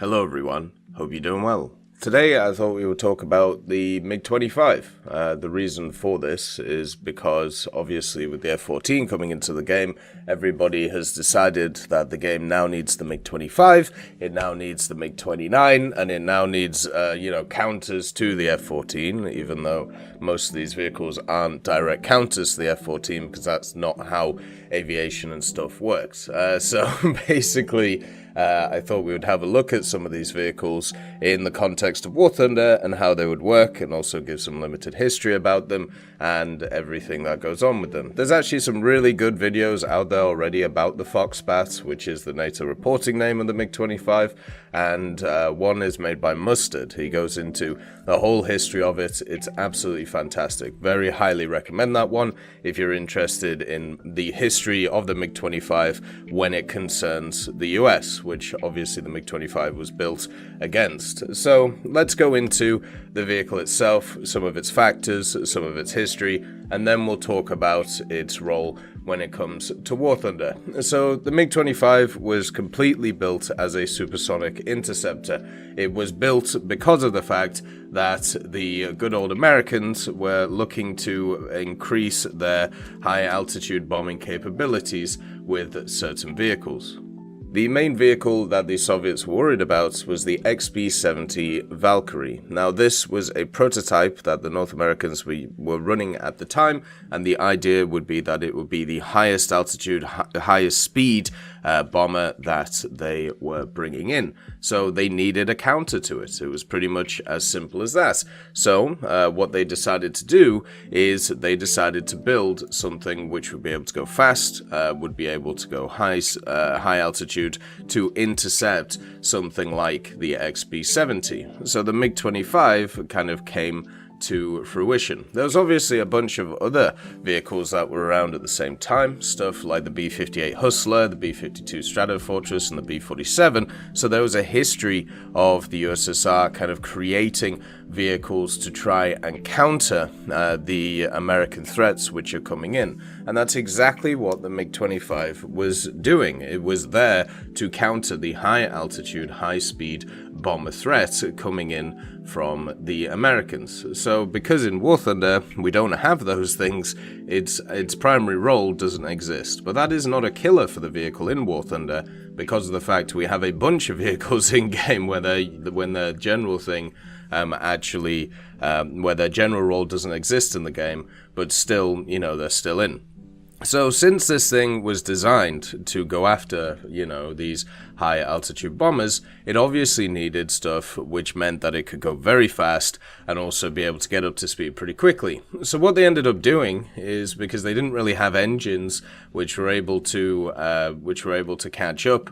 Hello everyone, hope you're doing well. Today I thought we would talk about the MiG-25. The reason for this is because obviously with the F-14 coming into the game, everybody has decided that the game now needs the MiG-25, it now needs the MiG-29, and it now needs, counters to the F-14, even though most of these vehicles aren't direct counters to the F-14 because that's not how aviation and stuff works. So basically, I thought we would have a look at some of these vehicles in the context of War Thunder and how they would work, and also give some limited history about them and everything that goes on with them. There's actually some really good videos out there already about the Foxbat, which is the NATO reporting name of the MiG-25, and one is made by Mustard. He goes into the whole history of it. It's absolutely fantastic. Very highly recommend that one if you're interested in the history of the MiG-25 when it concerns the US, which obviously the MiG-25 was built against. So let's go into the vehicle itself, some of its factors, some of its history, and then we'll talk about its role when it comes to War Thunder. So the MiG-25 was completely built as a supersonic interceptor. It was built because of the fact that the good old Americans were looking to increase their high altitude bombing capabilities with certain vehicles. The main vehicle that the Soviets were worried about was the XB-70 Valkyrie. Now this was a prototype that the North Americans were running at the time, and the idea would be that it would be the highest altitude, highest speed bomber that they were bringing in. So they needed a counter to it. It was pretty much as simple as that. So what they decided to do is they decided to build something which would be able to go fast, would be able to go high altitude, to intercept something like the XB-70. So the MiG-25 kind of came to fruition. There was obviously a bunch of other vehicles that were around at the same time, stuff like the B-58 Hustler, the B-52 Stratofortress, and the B-47, so there was a history of the USSR kind of creating vehicles to try and counter the American threats which are coming in. And that's exactly what the MiG-25 was doing. It was there to counter the high altitude, high speed bomber threat coming in from the Americans. So because in War Thunder we don't have those things, its primary role doesn't exist. But that is not a killer for the vehicle in War Thunder, because of the fact we have a bunch of vehicles in game where when their general thing where their general role doesn't exist in the game, but still, they're still in. So since this thing was designed to go after, these high altitude bombers, it obviously needed stuff which meant that it could go very fast and also be able to get up to speed pretty quickly. So what they ended up doing is, because they didn't really have engines which were able to catch up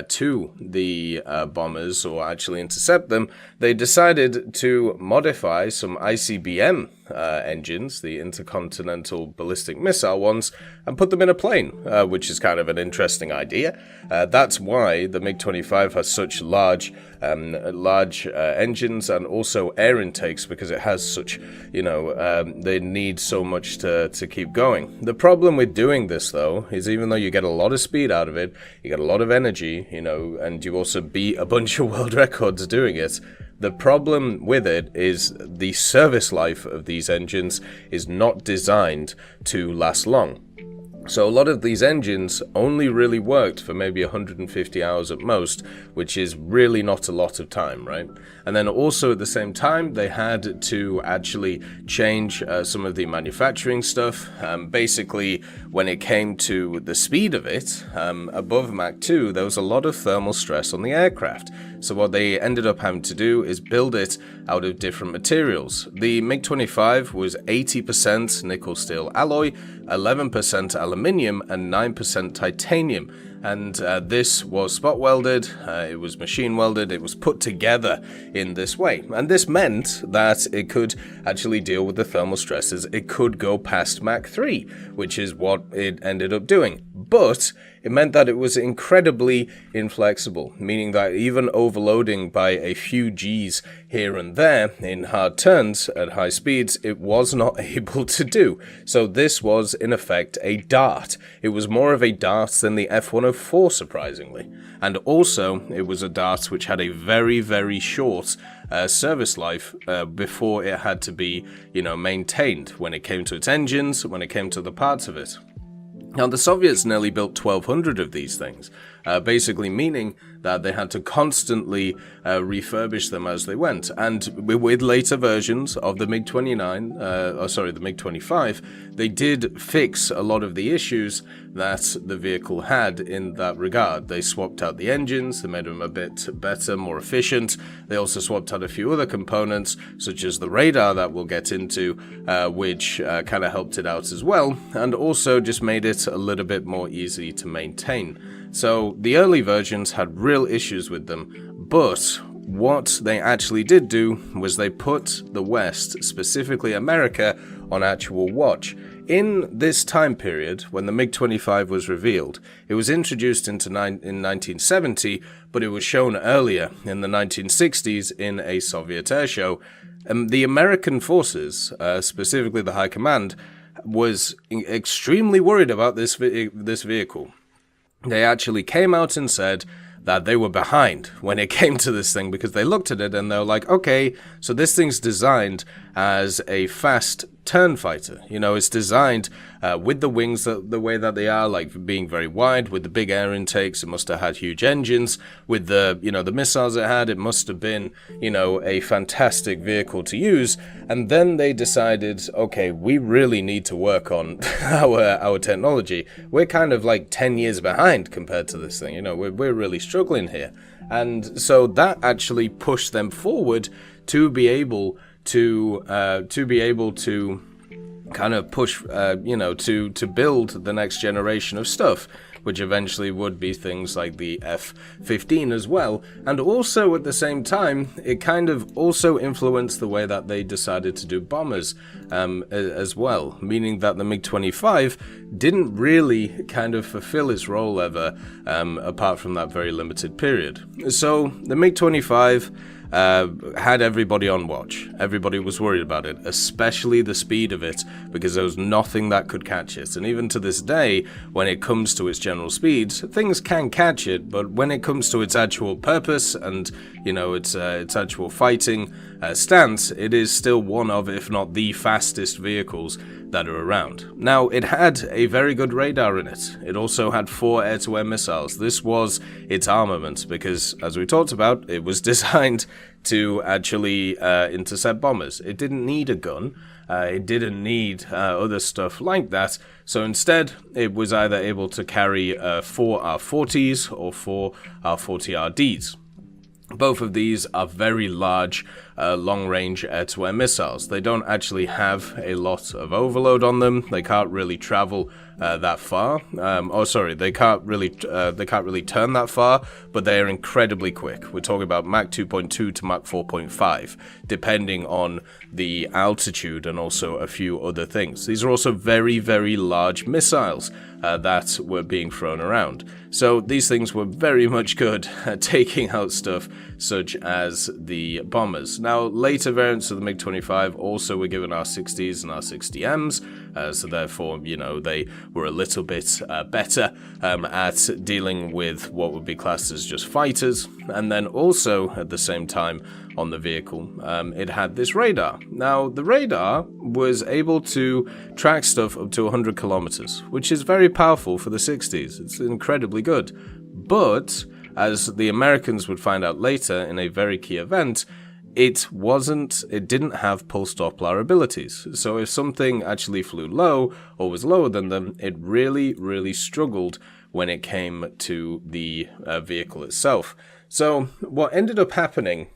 to the bombers or actually intercept them, they decided to modify some ICBM engines, the intercontinental ballistic missile ones, and put them in a plane, which is kind of an interesting idea. That's why the MiG-25 has such large engines and also air intakes, because it has such, they need so much to keep going. The problem with doing this, though, is even though you get a lot of speed out of it, you get a lot of energy, and you also beat a bunch of world records doing it, the problem with it is the service life of these engines is not designed to last long. So a lot of these engines only really worked for maybe 150 hours at most, which is really not a lot of time, right? And then also at the same time, they had to actually change some of the manufacturing stuff. Basically, when it came to the speed of it, above Mach 2, there was a lot of thermal stress on the aircraft. So what they ended up having to do is build it out of different materials. The MiG-25 was 80% nickel steel alloy, 11% aluminium, and 9% titanium. And this was spot welded, it was machine welded, it was put together in this way. And this meant that it could actually deal with the thermal stresses. It could go past Mach 3, which is what it ended up doing. but it meant that it was incredibly inflexible, meaning that even overloading by a few Gs here and there in hard turns at high speeds, it was not able to do. So this was, in effect, a dart. It was more of a dart than the F-104, surprisingly. And also, it was a dart which had a very, very short service life before it had to be, maintained when it came to its engines, when it came to the parts of it. Now, the Soviets nearly built 1,200 of these things, basically meaning that they had to constantly refurbish them as they went. And with later versions of the the MiG-25, they did fix a lot of the issues that the vehicle had in that regard. They swapped out the engines, they made them a bit better, more efficient. They also swapped out a few other components, such as the radar that we'll get into, which kind of helped it out as well, and also just made it a little bit more easy to maintain. So the early versions had real issues with them, but what they actually did do was they put the West, specifically America, on actual watch. In this time period, when the MiG-25 was revealed, it was introduced in 1970, but it was shown earlier in the 1960s in a Soviet air show. The American forces, specifically the High Command, was extremely worried about this vehicle. They actually came out and said that they were behind when it came to this thing, because they looked at it and they were like, okay, so this thing's designed as a fast turn fighter. It's designed with the wings the way that they are, like being very wide, with the big air intakes. It must have had huge engines. With the missiles it had, it must have been, a fantastic vehicle to use. And then they decided, okay, we really need to work on our technology. We're kind of like 10 years behind compared to this thing. We're really struggling here. And so that actually pushed them forward to be able to kind of push, to build the next generation of stuff, which eventually would be things like the F-15 as well. And also at the same time, it kind of also influenced the way that they decided to do bombers as well, meaning that the MiG-25 didn't really kind of fulfill its role ever, apart from that very limited period. So the MiG-25 had everybody on watch. Everybody was worried about it, especially the speed of it, because there was nothing that could catch it. And even to this day, when it comes to its general speeds, things can catch it, but when it comes to its actual purpose and, its actual fighting stance, it is still one of, if not the fastest vehicles that are around. Now, it had a very good radar in it. It also had 4 air-to-air missiles. This was its armament because, as we talked about, it was designed to actually intercept bombers. It didn't need a gun. It didn't need other stuff like that. So instead, it was either able to carry 4 R-40s or 4 R-40RDs. Both of these are very large, long-range air-to-air missiles. They don't actually have a lot of overload on them. They can't really travel that far. They can't really turn that far, but they are incredibly quick. We're talking about Mach 2.2 to Mach 4.5, depending on the altitude and also a few other things. These are also very, very large missiles that were being thrown around. So these things were very much good at taking out stuff such as the bombers. Now, later variants of the MiG-25 also were given R-60s and R-60Ms, so therefore, they were a little bit better at dealing with what would be classed as just fighters. And then also, at the same time, on the vehicle, it had this radar. Now, the radar was able to track stuff up to 100 kilometers, which is very powerful for the 60s. It's incredibly good. But, as the Americans would find out later in a very key event, it didn't have pulse Doppler abilities. So if something actually flew low or was lower than them, it really, really struggled when it came to the vehicle itself. So what ended up happening,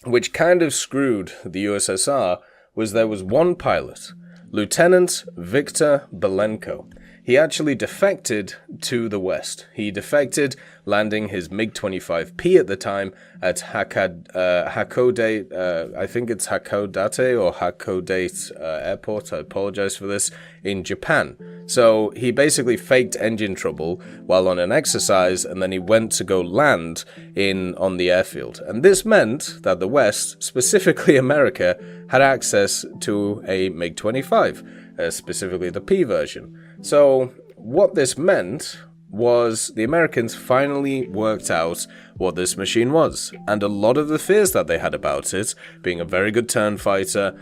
which kind of screwed the USSR, was there was one pilot, Lieutenant Viktor Belenko. he actually defected to the West. He defected, landing his MiG-25P at the time at Hakodate, I think it's Hakodate or Hakodate Airport, I apologize for this, in Japan. So he basically faked engine trouble while on an exercise, and then he went to go land on the airfield. And this meant that the West, specifically America, had access to a MiG-25, specifically the P version. So what this meant was the Americans finally worked out what this machine was, and a lot of the fears that they had about it, being a very good turn fighter,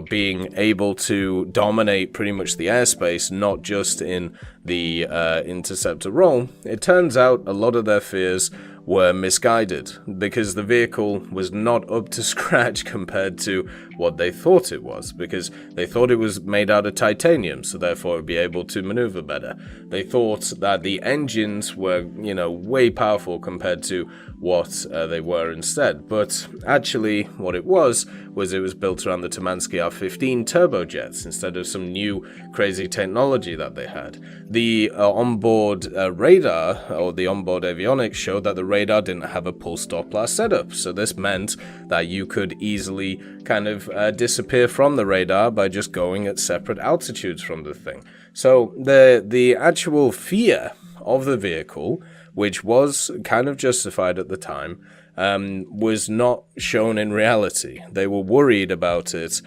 being able to dominate pretty much the airspace, not just in the interceptor role, it turns out a lot of their fears were misguided, because the vehicle was not up to scratch compared to what they thought it was, because they thought it was made out of titanium, so therefore it would be able to maneuver better. They thought that the engines were, way powerful compared to what they were instead, but actually what it was it was built around the Tamansky R-15 turbojets instead of some new crazy technology that they had. The onboard radar, or the onboard avionics, showed that the radar didn't have a pulse Doppler setup, so this meant that you could easily kind of disappear from the radar by just going at separate altitudes from the thing. So the actual fear of the vehicle, which was kind of justified at the time, was not shown in reality. They were worried about it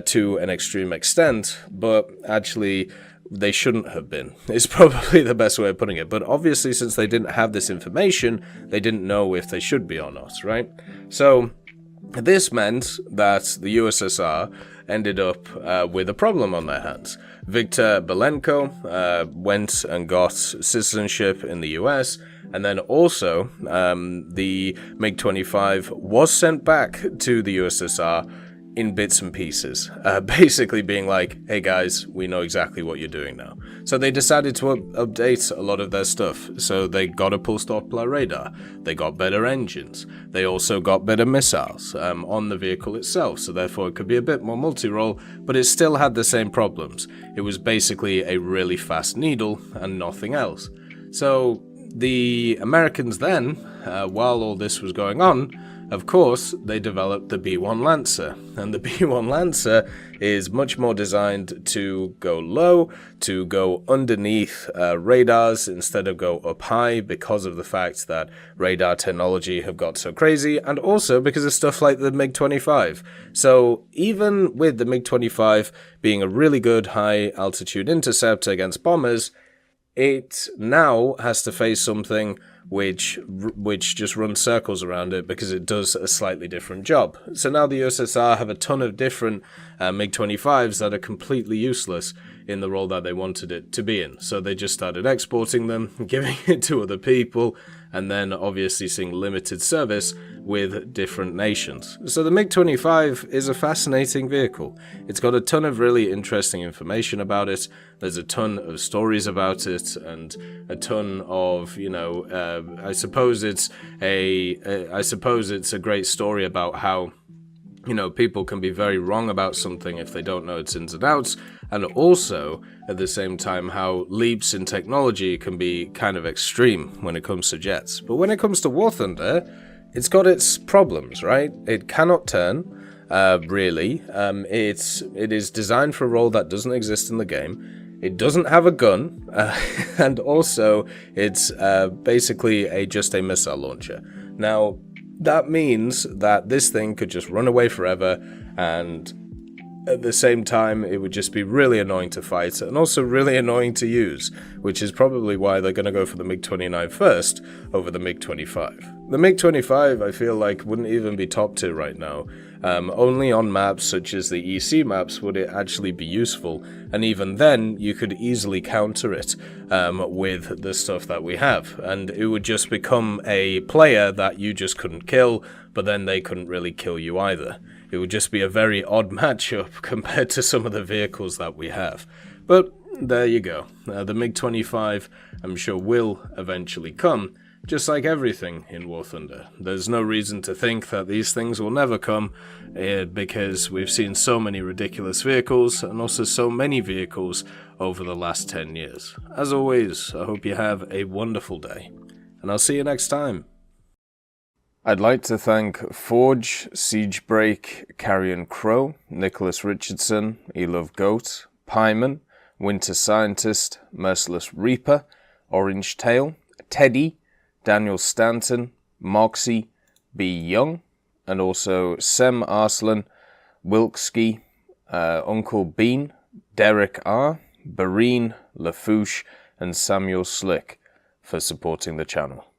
to an extreme extent, but actually they shouldn't have been. It's probably the best way of putting it. But obviously, since they didn't have this information, they didn't know if they should be or not, right? So this meant that the USSR ended up with a problem on their hands. Viktor Belenko went and got citizenship in the US, and then also the MiG-25 was sent back to the USSR in bits and pieces, basically being like, hey guys, we know exactly what you're doing now. So they decided to update a lot of their stuff. So they got a pulse Doppler radar, they got better engines, they also got better missiles on the vehicle itself, so therefore it could be a bit more multi-role, but it still had the same problems. It was basically a really fast needle and nothing else. So the Americans then, while all this was going on, of course, they developed the B-1 Lancer, and the B-1 Lancer is much more designed to go low, to go underneath radars instead of go up high, because of the fact that radar technology have got so crazy, and also because of stuff like the MiG-25. So even with the MiG-25 being a really good high-altitude interceptor against bombers, it now has to face something which just runs circles around it because it does a slightly different job. So now the USSR have a ton of different MiG-25s that are completely useless in the role that they wanted it to be in. So they just started exporting them, giving it to other people, and then obviously seeing limited service with different nations. So the MiG-25 is a fascinating vehicle. It's got a ton of really interesting information about it. There's a ton of stories about it, and a ton of, I suppose it's a great story about how, people can be very wrong about something if they don't know its ins and outs, and also, at the same time, how leaps in technology can be kind of extreme when it comes to jets. But when it comes to War Thunder, it's got its problems, right? It cannot turn, really. It is designed for a role that doesn't exist in the game. It doesn't have a gun, and also, it's basically just a missile launcher. Now, that means that this thing could just run away forever, and at the same time, it would just be really annoying to fight, and also really annoying to use, which is probably why they're going to go for the MiG-29 first over the MiG-25. The MiG-25, I feel like, wouldn't even be top tier right now. Only on maps such as the EC maps would it actually be useful, and even then, you could easily counter it with the stuff that we have, and it would just become a player that you just couldn't kill, but then they couldn't really kill you either. It would just be a very odd matchup compared to some of the vehicles that we have. But there you go. The MiG-25, I'm sure, will eventually come. just like everything in War Thunder. There's no reason to think that these things will never come, because we've seen so many ridiculous vehicles, and also so many vehicles over the last 10 years. As always, I hope you have a wonderful day, and I'll see you next time. I'd like to thank Forge, Siegebreak, Carrion Crow, Nicholas Richardson, Elove Goat, Pyman, Winter Scientist, Merciless Reaper, Orange Tail, Teddy, Daniel Stanton, Moxie, B. Young, and also Sem Arslan, Wilkski, Uncle Bean, Derek R., Bareen, Lafouche, and Samuel Slick for supporting the channel.